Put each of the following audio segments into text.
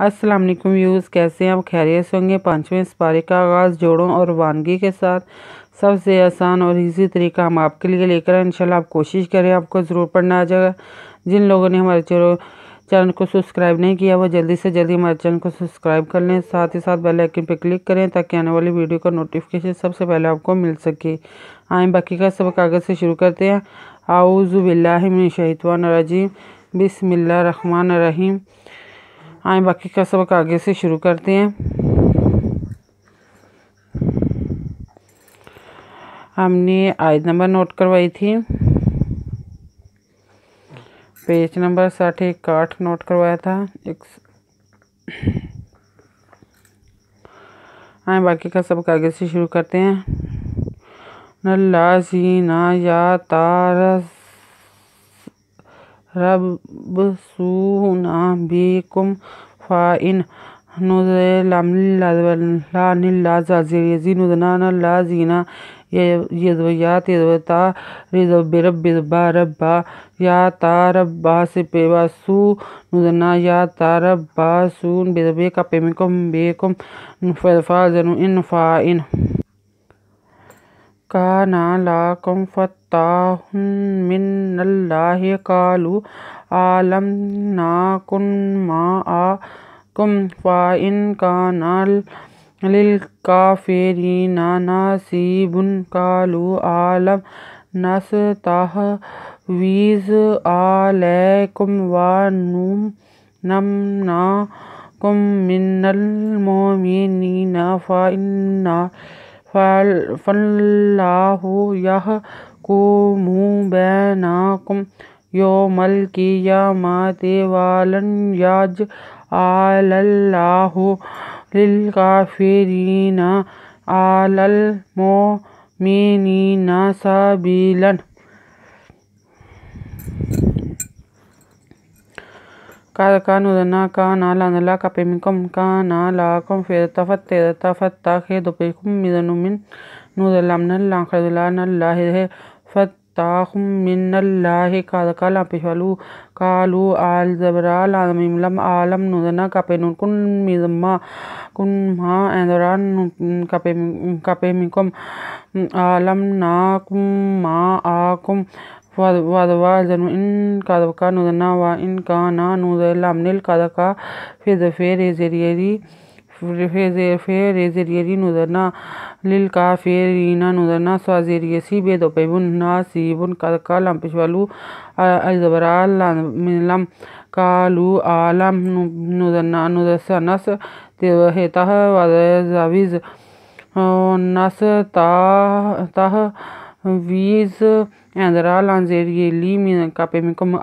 अस्सलाम वालेकुम व्यूज़, कैसे हैं आप? खैरियत से होंगे। पाँचवें पारे का आगाज़ जोड़ों और वानगी के साथ सबसे आसान और इजी तरीका हम आपके लिए लेकर आए। इंशाल्लाह आप कोशिश करें, आपको ज़रूर पढ़ना आ जाएगा। जिन लोगों ने हमारे चैनल को सब्सक्राइब नहीं किया वो जल्दी से जल्दी हमारे चैनल को सब्सक्राइब कर लें। साथ ही साथ बेल आइकन पर क्लिक करें ताकि आने वाली वीडियो का नोटिफिकेशन सबसे पहले आपको मिल सके। आए बाकी का सबक आगे से शुरू करते हैं। आऊज़ु बिल्लाहि मिनश शैतानिर रजीम, बिस्मिल्लाहिर रहमानिर रहीम। आए बाकी का सबक आगे से शुरू करते हैं। हमने आयत नंबर नोट करवाई थी, पेज नंबर 61 नोट करवाया था। आए बाकी का सबक आगे से शुरू करते हैं। नल्लाज़ीना या तारस रब्बसूना बिकुम फ़ाइन नुज़लाज़ीना यदवयात यदवता रिज़बा या तारब्बा से पेवासू नुज़ना या तारब्बासून बेदबे का पेमिकुम बेकुम फ़ाज़नु इन फ़ाइन काना लाकुम फ़त्ताहुन मिनल्लाहि क़ालू आलम नाकुन माअकुम फ़इन काना लिलकाफ़िरीना नसीबुन क़ालू आलम नस्तहविज़ अलैकुम व नमनाकुम मिनल मोमिनीना फ़ल्लाहु यहकुमु बैनकुम यौमल क़ियामति वलन यजअलल्लाहु लिलकाफ़िरीना अलल मोमिनीना सबीलन। का नुज़ना का नाला का पेमिकुम का नालाकुम फ़त्ता ख़ेदुपेकुम मिज़नुमिन नुज़लमनल लाख़रदुलानल्लाहि फ़त्ताहुम मिनल्लाहि कादकाला पेशवालू कालू आल ज़बराल आलमिलम आलम नुज़ना का पेनुकुन मिज़म्मा कुन्हा एंदरान का पेमिकुम आलम नाकुम माअकुम वज़नु इन कादका नुज़ना व इन काना नुज़लमनिल कादका फ़ेज़ेरियरी नुज़ना लिलकाफ़िरीना नुज़ना स्वाज़ेरियसी बेदोपेबुन नासीबुन कादका लम्पिशवालू अज़बराल मिलम कालू आलम नुज़ना नुज़सनस तेवहेतह वज़ाविज़ नस्तहवीज़ एंदरा लांजेरियली मिन कापेमिकुम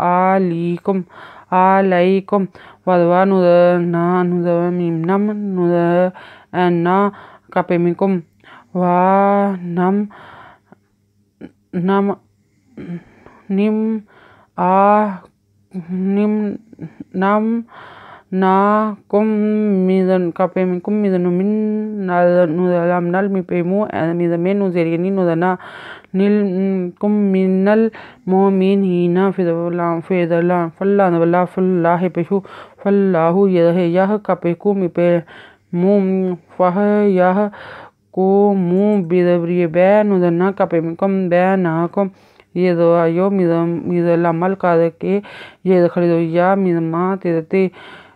आलैकुम वज़वा नुज़ना नुज़मिनम नुज़ना कापेमिकुम व नमनाकुम कापेमिकुम मिज़नुमिन नुज़लमनल मिपेमु मिज़मे नुज़ेरियनी नुज़ना निलकुम मिनल मोमिनीना फ़ल्लाह पेशु फ़ल्लाहु यह कापेकु मिपेमु फ़ह यह कुमु बिदब्रियबे नुज़ना कापेमिकुम बैनाकुम ये दो मिज़लमल कादके ये खरीदोया मिज़मा तेदते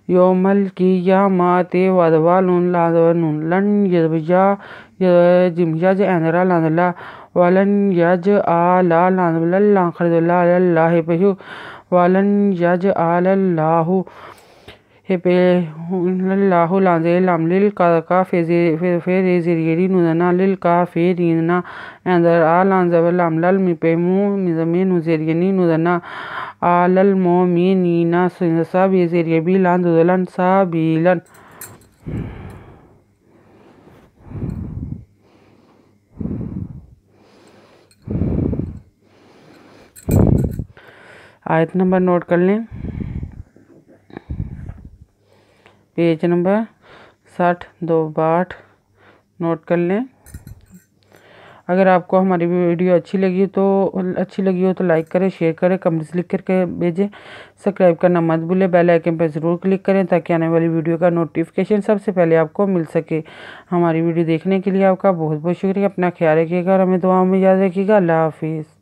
यौमल क़ियामति वज़वा लन यज एंदरा लांदला वलन यजअला लांखरदुल्लाहि पेशु वलन यजअलल्लाहु हेपेल्लाहु लांज़ेलमलिल कादका फ़ेज़ेरियरी नुज़ना लिलकाफ़िरीना एंदरा लांज़लमलल मिपेमु मिज़मे नुज़ेरियनी नुज़ना अलल मोमिनीना सबीज़ेरियबी लांदुदलन सबीलन। आयत नंबर नोट कर लें, पेज नंबर 62 नोट कर लें। अगर आपको हमारी वीडियो अच्छी लगी हो तो लाइक करें, शेयर करें, कमेंट्स लिख करके भेजें। सब्सक्राइब करना मत भूलें, बेल आइकन पर ज़रूर क्लिक करें ताकि आने वाली वीडियो का नोटिफिकेशन सबसे पहले आपको मिल सके। हमारी वीडियो देखने के लिए आपका बहुत बहुत शुक्रिया। अपना ख्याल रखिएगा और हमें दुआओं में याद रखिएगा। अल्लाह हाफिज़।